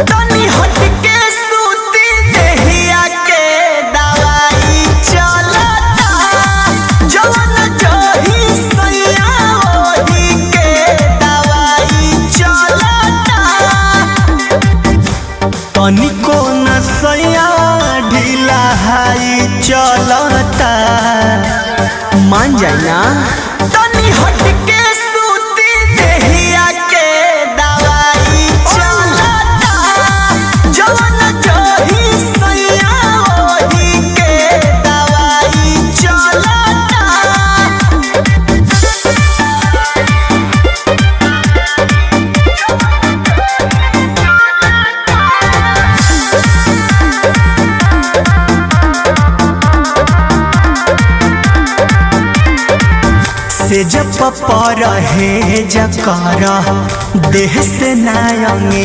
तनी हटके सूती देहिया के दवाई चलता जवन जही सैया ओही के दवाई चलता तनिको न सैया ढीला हाई चलता मान जाए ना तनी हटके सूती देहिया के दवाई चलता जवन जही सैया ओही के दवाई चलता। से जब पर है जकर देह से नायंगे